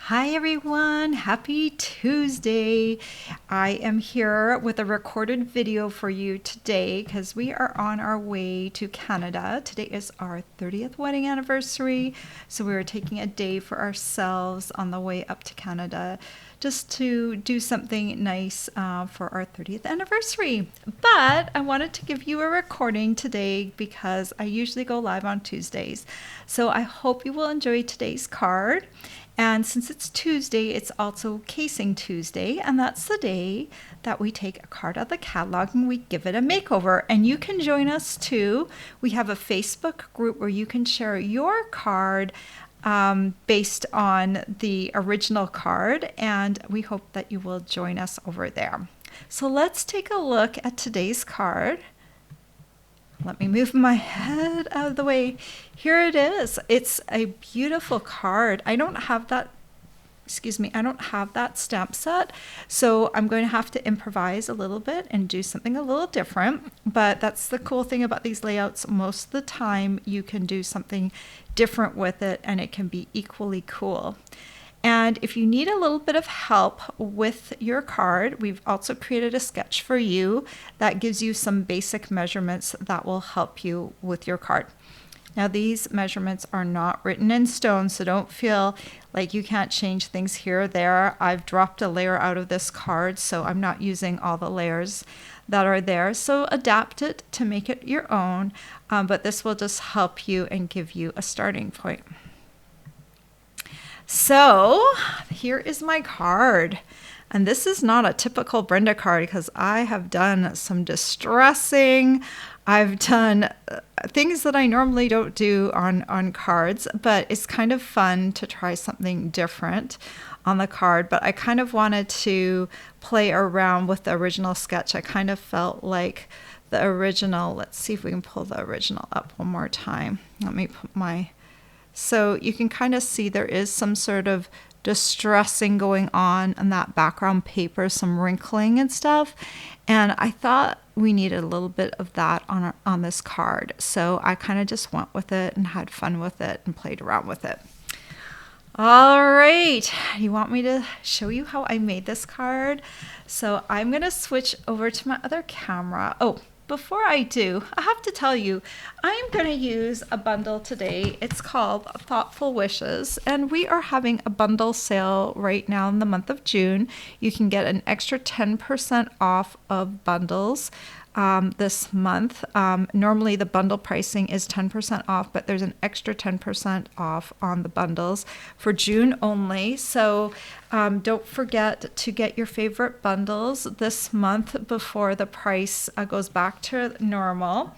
Hi everyone, happy Tuesday. I am here with a recorded video for you today because we are on our way to Canada. Today is our 30th wedding anniversary, so we are taking a day for ourselves on the way up to Canada just to do something nice for our 30th anniversary. But I wanted to give you a recording today because I usually go live on Tuesdays. So I hope you will enjoy today's card. And since it's Tuesday, it's also Casing Tuesday, and that's the day that we take a card out of the catalog and we give it a makeover. And you can join us too. We have a Facebook group where you can share your card based on the original card, and we hope that you will join us over there. So let's take a look at today's card. Let me move my head out of the way. Here it is. It's a beautiful card. I don't have that stamp set, so I'm going to have to improvise a little bit and do something a little different. But that's the cool thing about these layouts. Most of the time you can do something different with it and it can be equally cool. And if you need a little bit of help with your card, we've also created a sketch for you that gives you some basic measurements that will help you with your card. Now, these measurements are not written in stone, so don't feel like you can't change things here or there. I've dropped a layer out of this card, so I'm not using all the layers that are there. So adapt it to make it your own, but this will just help you and give you a starting point. So here is my card, and this is not a typical Brenda card because I have done some distressing. I've done things that I normally don't do on cards, but it's kind of fun to try something different on the card. But I kind of wanted to play around with the original sketch. I kind of felt like the original, let's see if we can pull the original up one more time. Let me put my... So you can kind of see there is some sort of distressing going on that background paper, some wrinkling and stuff. And I thought we needed a little bit of that on this card. So I kind of just went with it and had fun with it and played around with it. All right, you want me to show you how I made this card? So I'm going to switch over to my other camera. Oh, before I do, I have to tell you, I'm going to use a bundle today. It's called Thoughtful Wishes, and we are having a bundle sale right now in the month of June. You can get an extra 10% off of bundles this month. Normally the bundle pricing is 10% off, but there's an extra 10% off on the bundles for June only. So don't forget to get your favorite bundles this month before the price goes back to normal.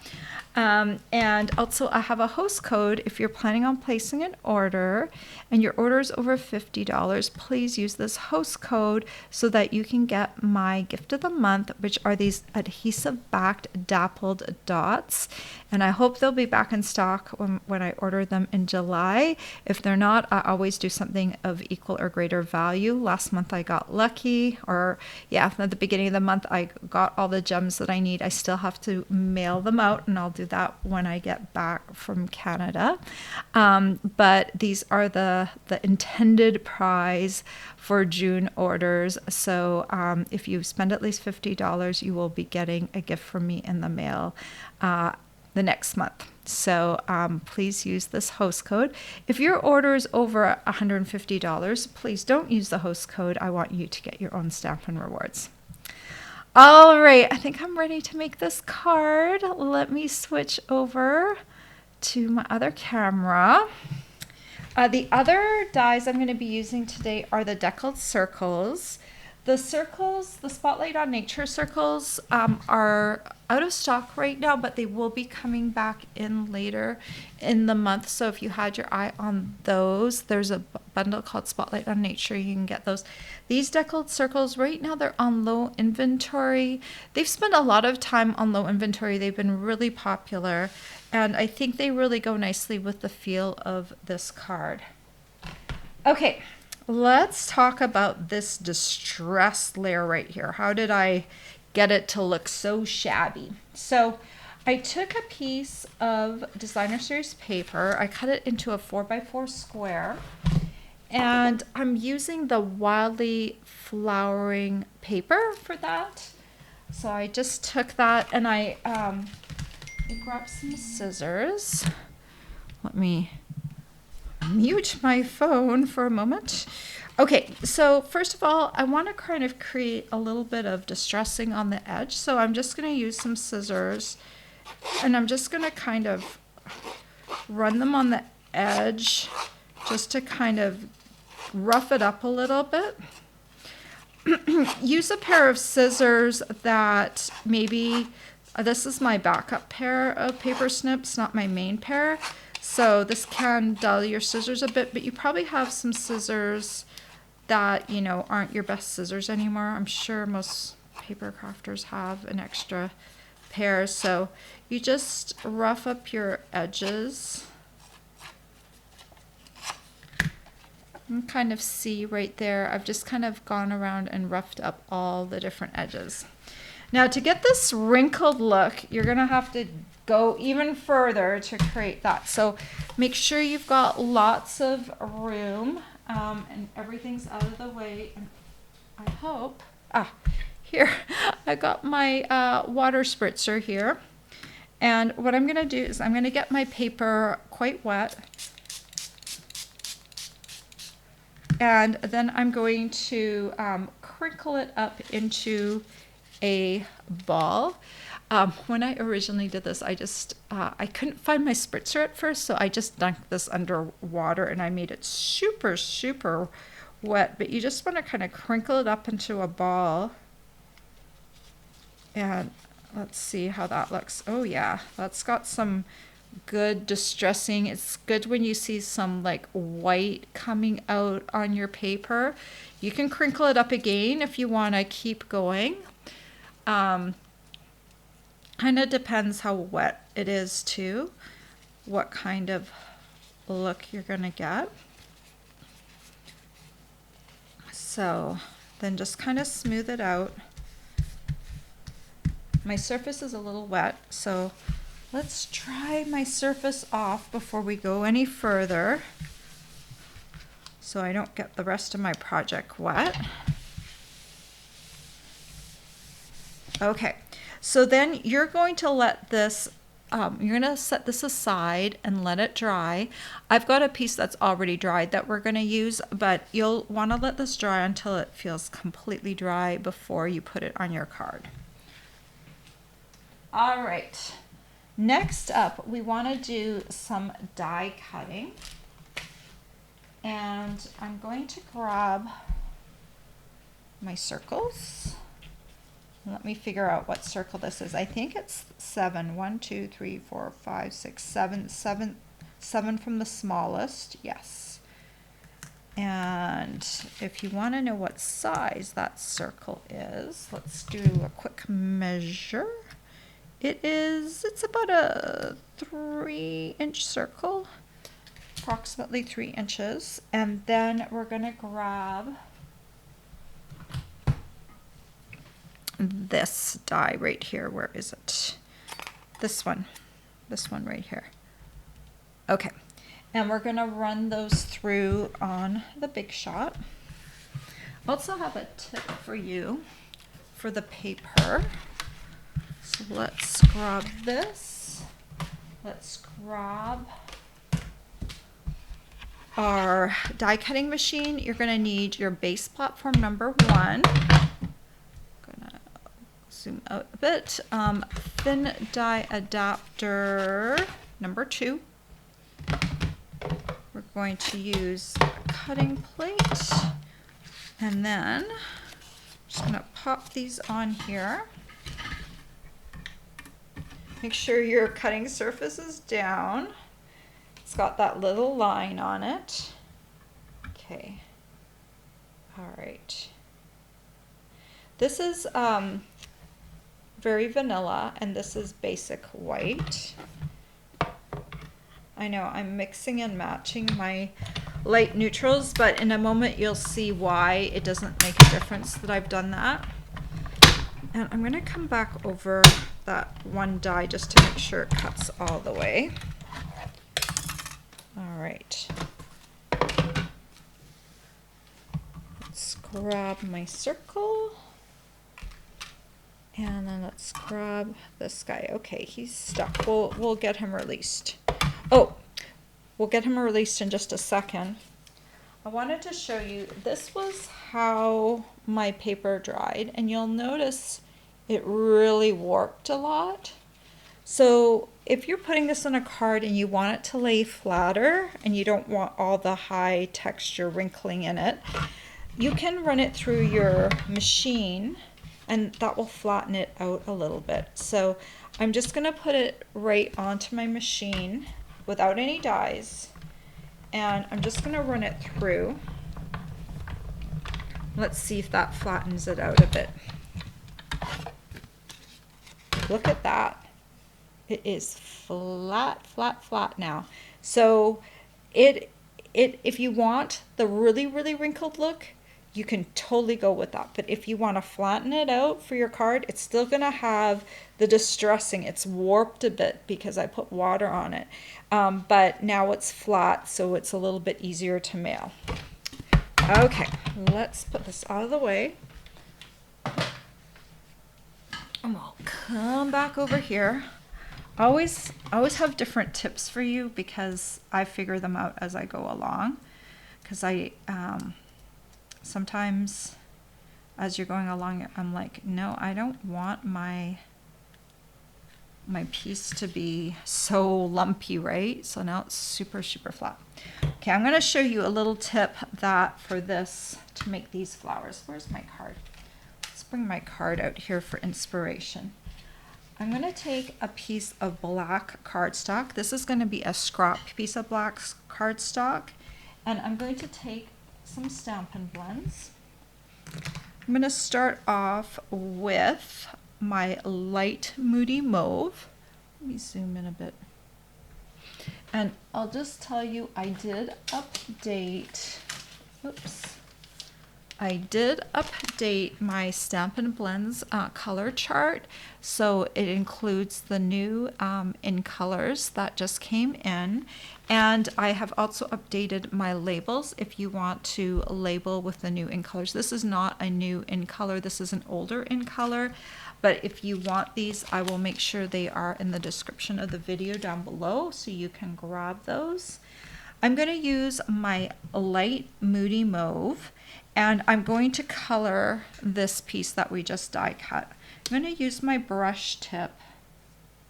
And also I have a host code. If you're planning on placing an order and your order is over $50, please use this host code so that you can get my gift of the month, which are these adhesive backed dappled dots. And I hope they'll be back in stock when I order them in July. If they're not, I always do something of equal or greater value. Last month I got lucky, or at the beginning of the month I got all the gems that I need. I still have to mail them out, and I'll do that when I get back from Canada. But these are the intended prize for June orders. So if you spend at least $50, you will be getting a gift from me in the mail the next month. So please use this host code. If your order is over $150, please don't use the host code. I want you to get your own Stampin' Rewards. All right, I think I'm ready to make this card. Let me switch over to my other camera. The other dies I'm going to be using today are the deckled circles. The circles, the Spotlight on Nature circles, are out of stock right now, but they will be coming back in later in the month. So if you had your eye on those, there's a bundle called Spotlight on Nature. You can get those. These deckled circles right now, they're on low inventory. They've spent a lot of time on low inventory. They've been really popular, and I think they really go nicely with the feel of this card. Okay. Let's talk about this distressed layer right here. How did I get it to look so shabby? So I took a piece of designer series paper. I cut it into a 4x4 square, And I'm using the Wildly Flowering paper for that. So I just took that and I grabbed some scissors. Let me mute my phone for a moment. Okay, so first of all, I want to kind of create a little bit of distressing on the edge. So I'm just going to use some scissors and I'm just going to kind of run them on the edge just to kind of rough it up a little bit. Use a pair of scissors that maybe, this is my backup pair of paper snips, not my main pair. So this can dull your scissors a bit, but you probably have some scissors that, you know, aren't your best scissors anymore. I'm sure most paper crafters have an extra pair. So you just rough up your edges. You can kind of see right there, I've just kind of gone around and roughed up all the different edges. Now to get this wrinkled look, you're gonna have to go even further to create that. So make sure you've got lots of room and everything's out of the way. And I hope, here, I got my water spritzer here. And what I'm gonna do is I'm gonna get my paper quite wet. And then I'm going to crinkle it up into a ball. When I originally did this, I couldn't find my spritzer at first, so I just dunked this under water and I made it super, super wet. But you just want to kind of crinkle it up into a ball. And let's see how that looks. Oh yeah, that's got some good distressing. It's good when you see some like white coming out on your paper. You can crinkle it up again if you want to keep going. Kind of depends how wet it is too, what kind of look you're gonna get. So then just kind of smooth it out. My surface is a little wet, so let's dry my surface off before we go any further so I don't get the rest of my project wet. Okay, so then you're going to let this, you're going to set this aside and let it dry. I've got a piece that's already dried that we're going to use, but you'll want to let this dry until it feels completely dry before you put it on your card. All right. Next up, we want to do some die cutting. And I'm going to grab my circles. Let me figure out what circle this is. I think it's 7. 1, 2, 3, 4, 5, 6, 7. 7 from the smallest. Yes. And if you want to know what size that circle is, let's do a quick measure. It's about a 3-inch circle, approximately 3 inches. And then we're going to grab this die right here. Where is it? This one right here. Okay. And we're going to run those through on the Big Shot. Also have a tip for you for the paper. So let's grab this. Let's grab our die cutting machine. You're going to need your base platform number 1. I'm going to zoom out a bit. Thin die adapter number 2. We're going to use a cutting plate. And then I'm just going to pop these on here. Make sure your cutting surface is down. It's got that little line on it. Okay. All right. This is very vanilla, and this is basic white. I know I'm mixing and matching my light neutrals, but in a moment you'll see why it doesn't make a difference that I've done that. And I'm going to come back over that one die just to make sure it cuts all the way. All right. grab my circle. And then let's grab this guy. Okay, he's stuck. We'll get him released. Oh, we'll get him released in just a second. I wanted to show you, this was how my paper dried, and you'll notice it really warped a lot. So if you're putting this on a card and you want it to lay flatter and you don't want all the high texture wrinkling in it, you can run it through your machine and that will flatten it out a little bit. So I'm just gonna put it right onto my machine without any dies, and I'm just gonna run it through. Let's see if that flattens it out a bit. Look at that. It is flat, flat, flat now. So if you want the really, really wrinkled look, you can totally go with that. But if you want to flatten it out for your card, it's still going to have the distressing. It's warped a bit because I put water on it. But now it's flat, so it's a little bit easier to mail. Okay, let's put this out of the way. And we'll come back over here. I always have different tips for you because I figure them out as I go along. Because sometimes as you're going along, I'm like, no, I don't want my piece to be so lumpy, right? So now it's super, super flat. Okay, I'm gonna show you a little tip that for this, to make these flowers. Where's my card? Let's bring my card out here for inspiration. I'm gonna take a piece of black cardstock. This is gonna be a scrap piece of black cardstock. And I'm going to take some Stampin' Blends. I'm going to start off with my light moody mauve. Let me zoom in a bit. And I'll just tell you, I did update my Stampin' Blends color chart. So it includes the new in colors that just came in. And I have also updated my labels if you want to label with the new in colors. This is not a new in color, this is an older in color. But if you want these, I will make sure they are in the description of the video down below so you can grab those. I'm going to use my light moody mauve, and I'm going to color this piece that we just die cut. I'm going to use my brush tip,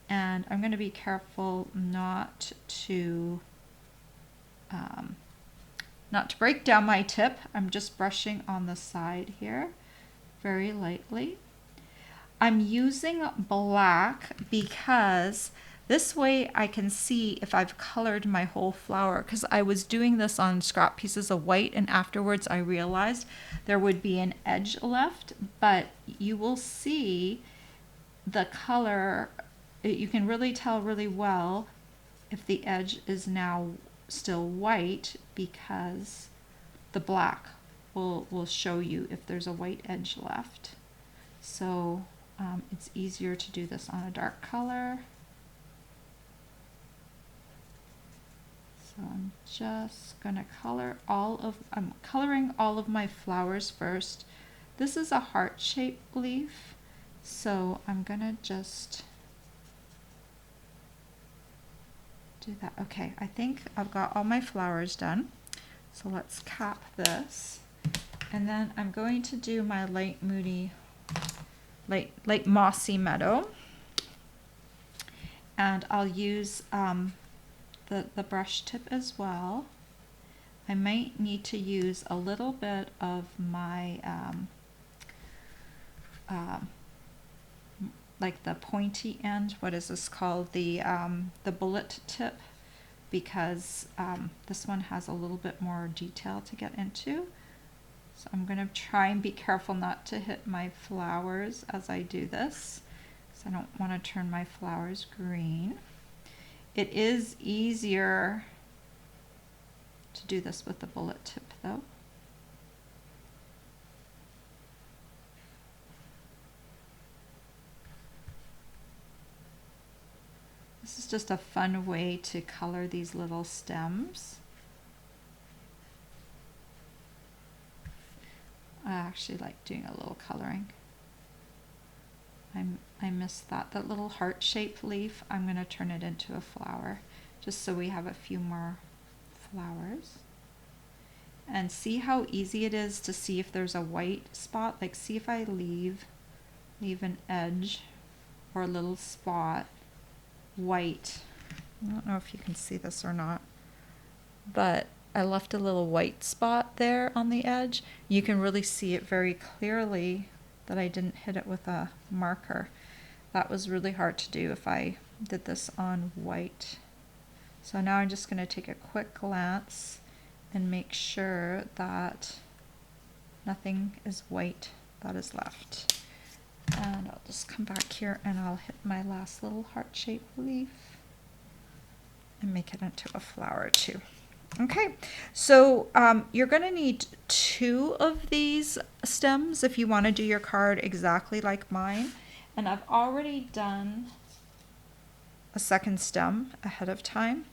and I'm going to be careful not to break down my tip. I'm just brushing on the side here very lightly. I'm using black because this way I can see if I've colored my whole flower, because I was doing this on scrap pieces of white and afterwards I realized there would be an edge left, but you will see the color. You can really tell really well if the edge is now still white because the black will show you if there's a white edge left. So it's easier to do this on a dark color. So I'm just gonna I'm coloring all of my flowers first. This is a heart-shaped leaf, so I'm gonna just do that. Okay, I think I've got all my flowers done. So let's cap this. And then I'm going to do my light moody, light mossy meadow. And I'll use the brush tip as well. I might need to use a little bit of my like the pointy end. What is this called? The bullet tip, because this one has a little bit more detail to get into. So I'm going to try and be careful not to hit my flowers as I do this, because I don't want to turn my flowers green. It is easier to do this with the bullet tip though. This is just a fun way to color these little stems. actually like doing a little coloring. I missed that little heart-shaped leaf. I'm going to turn it into a flower just so we have a few more flowers. And see how easy it is to see if there's a white spot. Like, see if I leave an edge or a little spot white. I don't know if you can see this or not, but I left a little white spot there on the edge. You can really see it very clearly that I didn't hit it with a marker. That was really hard to do if I did this on white. So now I'm just going to take a quick glance and make sure that nothing is white that is left. And I'll just come back here and I'll hit my last little heart-shaped leaf and make it into a flower too. Okay, so you're going to need 2 of these stems if you want to do your card exactly like mine. And I've already done a second stem ahead of time.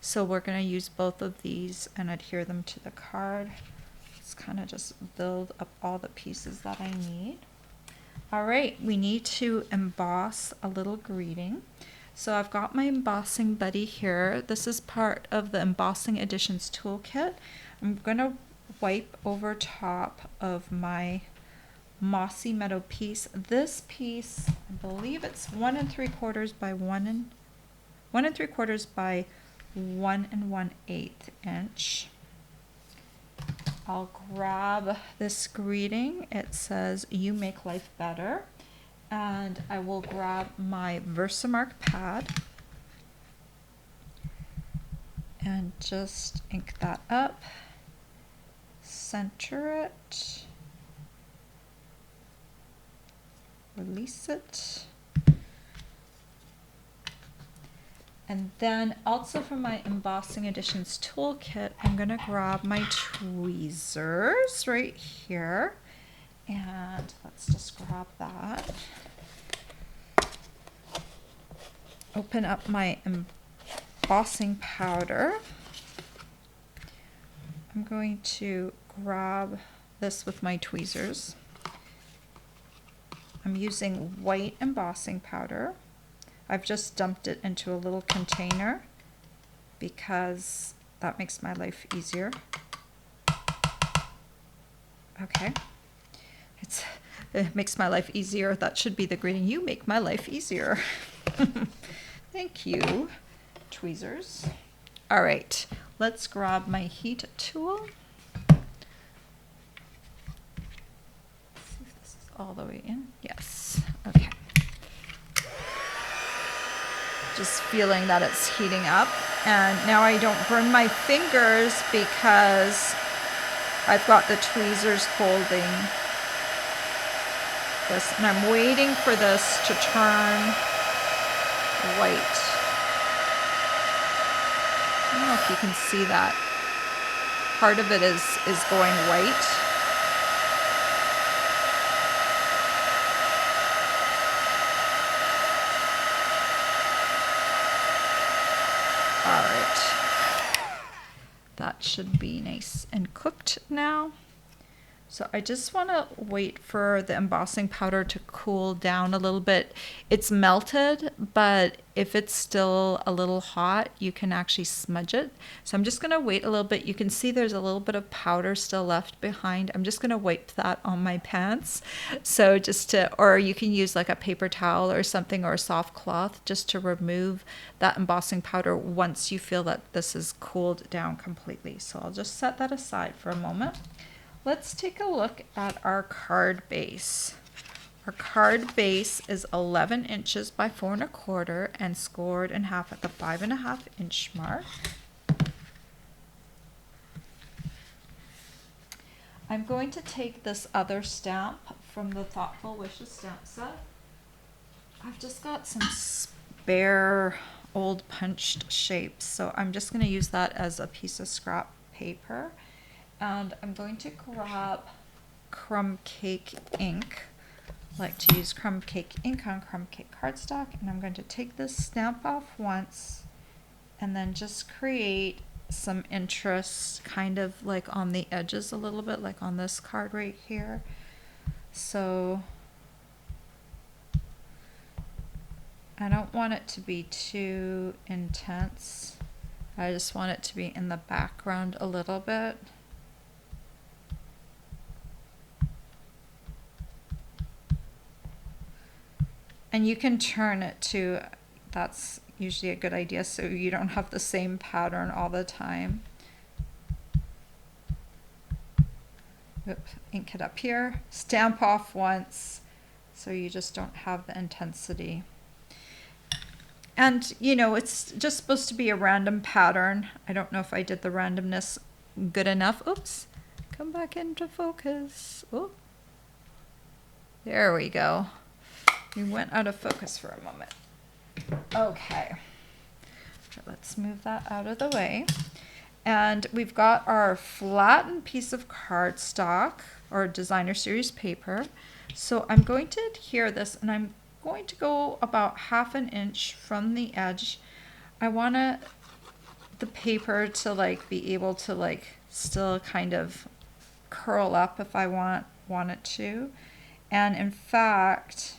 So we're going to use both of these and adhere them to the card. Let's kind of just build up all the pieces that I need. All right, we need to emboss a little greeting. So I've got my embossing buddy here. This is part of the Embossing Additions Toolkit. I'm going to wipe over top of my Mossy Meadow piece. This piece, I believe it's 1 3/4 by 1 3/4 by 1 1/8 inch. I'll grab this greeting. It says, "You make life better." And I will grab my Versamark pad and just ink that up, center it, release it. And then also from my Embossing Additions Toolkit, I'm going to grab my tweezers right here. And let's just grab that. Open up my embossing powder. I'm going to grab this with my tweezers. I'm using white embossing powder. I've just dumped it into a little container because that makes my life easier. Okay. It makes my life easier. That should be the greeting. You make my life easier. Thank you, tweezers. All right, let's grab my heat tool. Let's see if this is all the way in. Yes, okay. Just feeling that it's heating up. And now I don't burn my fingers because I've got the tweezers holding this, and I'm waiting for this to turn white. I don't know if you can see that. Part of it is going white. All right. That should be nice and cooked now. So I just want to wait for the embossing powder to cool down a little bit. It's melted, but if it's still a little hot, you can actually smudge it. So I'm just going to wait a little bit. You can see there's a little bit of powder still left behind. I'm just going to wipe that on my pants. So or you can use like a paper towel or something, or a soft cloth, just to remove that embossing powder once you feel that this is cooled down completely. So I'll just set that aside for a moment. Let's take a look at our card base. Our card base is 11 inches by 4 1/4 and scored in half at the 5 1/2 inch mark. I'm going to take this other stamp from the Thoughtful Wishes stamp set. I've just got some spare old punched shapes, so I'm just going to use that as a piece of scrap paper. And I'm going to grab crumb cake ink. I like to use crumb cake ink on crumb cake cardstock, and I'm going to take this stamp off once and then just create some interest kind of like on the edges a little bit, like on this card right here. So I don't want it to be too intense. I just want it to be in the background a little bit. And you can turn it to, that's usually a good idea so you don't have the same pattern all the time. Oops, ink it up here. Stamp off once so you just don't have the intensity. And you know, it's just supposed to be a random pattern. I don't know if I did the randomness good enough. Oops, come back into focus. Oh, there we go. We went out of focus for a moment. Okay, let's move that out of the way. And we've got our flattened piece of cardstock or designer series paper. So I'm going to adhere this, and I'm going to go about 1/2 inch from the edge. I want the paper to like be able to like still kind of curl up if I want it to. And in fact,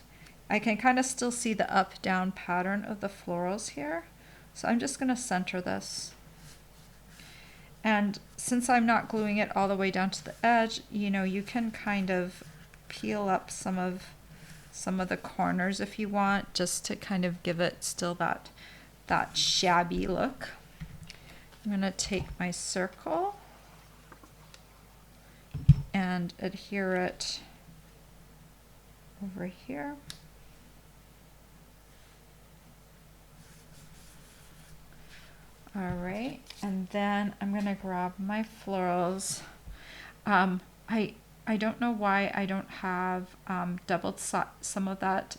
I can kind of still see the up-down pattern of the florals here. So I'm just going to center this. And since I'm not gluing it all the way down to the edge, you know, you can kind of peel up some of the corners if you want, just to kind of give it still that shabby look. I'm going to take my circle and adhere it over here. All right, and then I'm gonna grab my florals. I don't know why I don't have some of that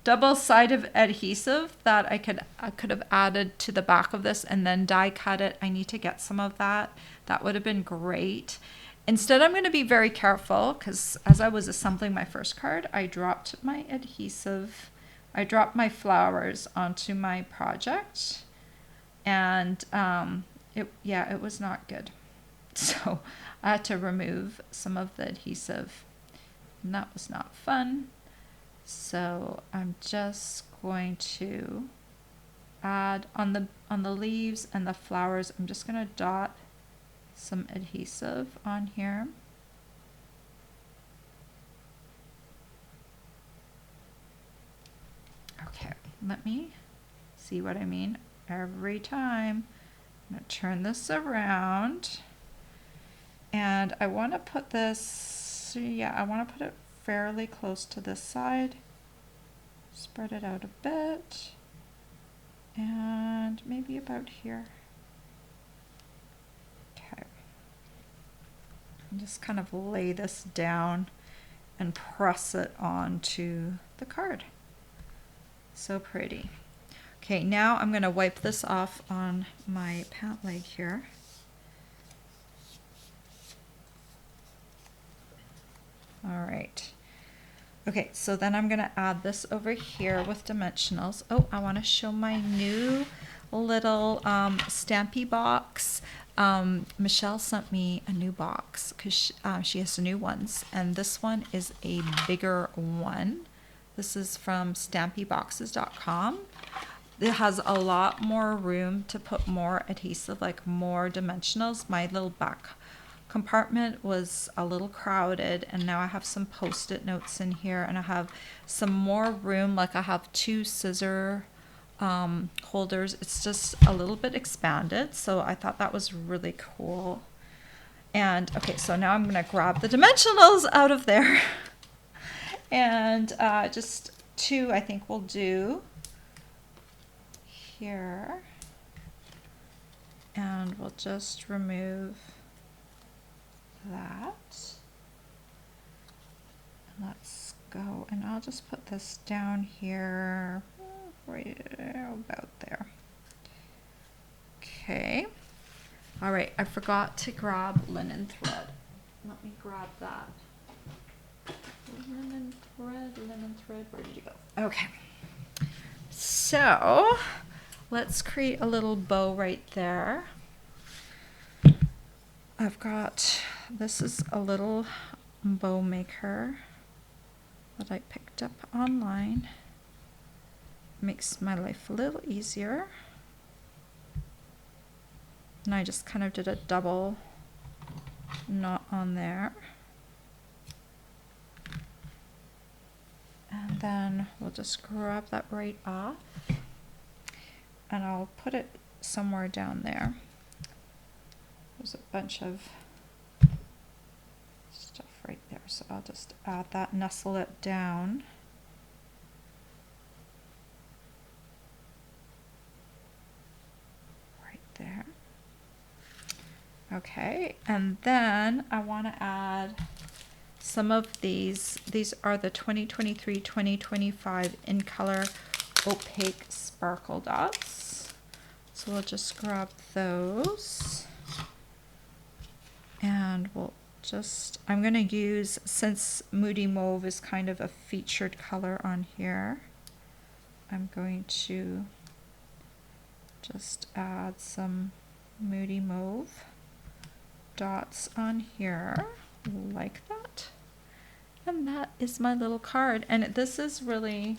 double-sided adhesive that I could have added to the back of this and then die cut it. I need to get some of that. That would have been great. Instead, I'm going to be very careful because as I was assembling my first card, I dropped my adhesive. I dropped my flowers onto my project. And it was not good. So I had to remove some of the adhesive, and that was not fun. So I'm just going to add on the leaves and the flowers, I'm just going to dot some adhesive on here. Okay, let me see what I mean. Every time I'm going to turn this around, and I want to put this, I want to put it fairly close to this side, spread it out a bit, and maybe about here. Okay, and just kind of lay this down and press it onto the card. So pretty. Okay, now I'm going to wipe this off on my pant leg here. All right. Okay, so then I'm going to add this over here with dimensionals. Oh, I want to show my new little Stampy box. Michelle sent me a new box because she has new ones, and this one is a bigger one. This is from stampyboxes.com. It has a lot more room to put more adhesive, like more dimensionals. My little back compartment was a little crowded, and now I have some post-it notes in here, and I have some more room, like I have 2 scissor holders. It's just a little bit expanded, so I thought that was really cool. And okay, so now I'm gonna grab the dimensionals out of there and just 2 I think will do here, and we'll just remove that. And let's go, and I'll just put this down here right about there. Okay, all right, I forgot to grab linen thread. Let me grab that. Linen thread, where did you go? Okay, so let's create a little bow right there. I've got, this is a little bow maker that I picked up online. Makes my life a little easier. And I just kind of did a double knot on there. And then we'll just grab that right off. And I'll put it somewhere down there. There's a bunch of stuff right there. So I'll just add that, nestle it down. Right there. Okay, and then I want to add some of these. These are the 2023-2025 in color opaque sparkle dots. So we'll just grab those. And we'll just, I'm going to use, since Moody Mauve is kind of a featured color on here, I'm going to just add some Moody Mauve dots on here like that. And that is my little card. And this is really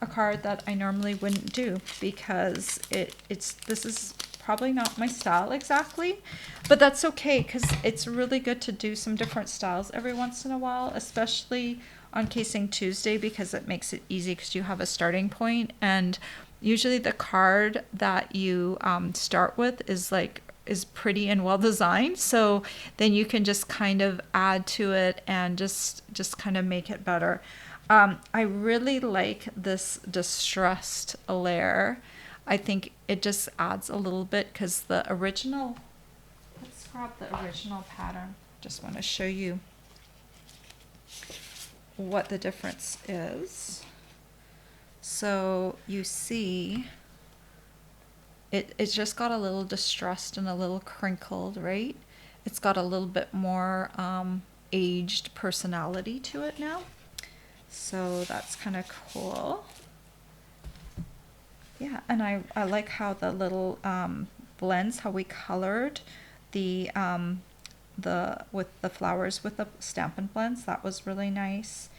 a card that I normally wouldn't do because this is probably not my style exactly, but that's okay because it's really good to do some different styles every once in a while, especially on Casing Tuesday, because it makes it easy because you have a starting point, and usually the card that you start with is pretty and well designed, so then you can just kind of add to it and just kind of make it better. I really like this distressed layer. I think it just adds a little bit because the original, let's grab the original pattern. Just want to show you what the difference is. So you see it's just got a little distressed and a little crinkled, right? It's got a little bit more aged personality to it now. So that's kind of cool. Yeah, and I like how the little blends, how we colored the with the flowers with the Stampin' Blends. That was really nice.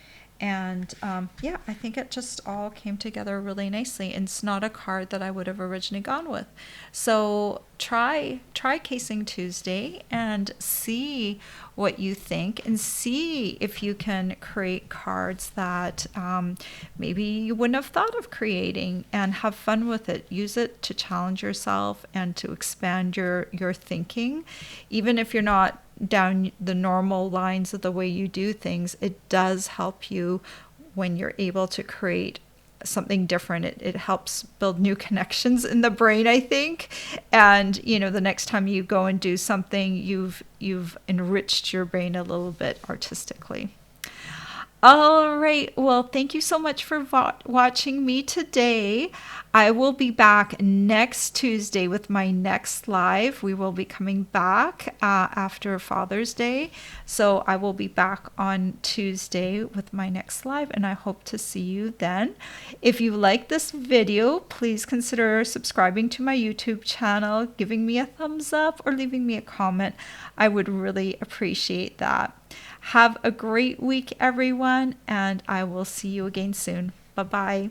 And yeah, I think it just all came together really nicely. And it's not a card that I would have originally gone with. So try Casing Tuesday and see what you think, and see if you can create cards that maybe you wouldn't have thought of creating, and have fun with it. Use it to challenge yourself and to expand your thinking. Even if you're not down the normal lines of the way you do things, it does help you when you're able to create something different. It helps build new connections in the brain, I think. And the next time you go and do something, you've enriched your brain a little bit artistically. All right. Well, thank you so much for watching me today. I will be back next Tuesday with my next live. We will be coming back after Father's Day. So I will be back on Tuesday with my next live, and I hope to see you then. If you like this video, please consider subscribing to my YouTube channel, giving me a thumbs up, or leaving me a comment. I would really appreciate that. Have a great week, everyone, and I will see you again soon. Bye-bye.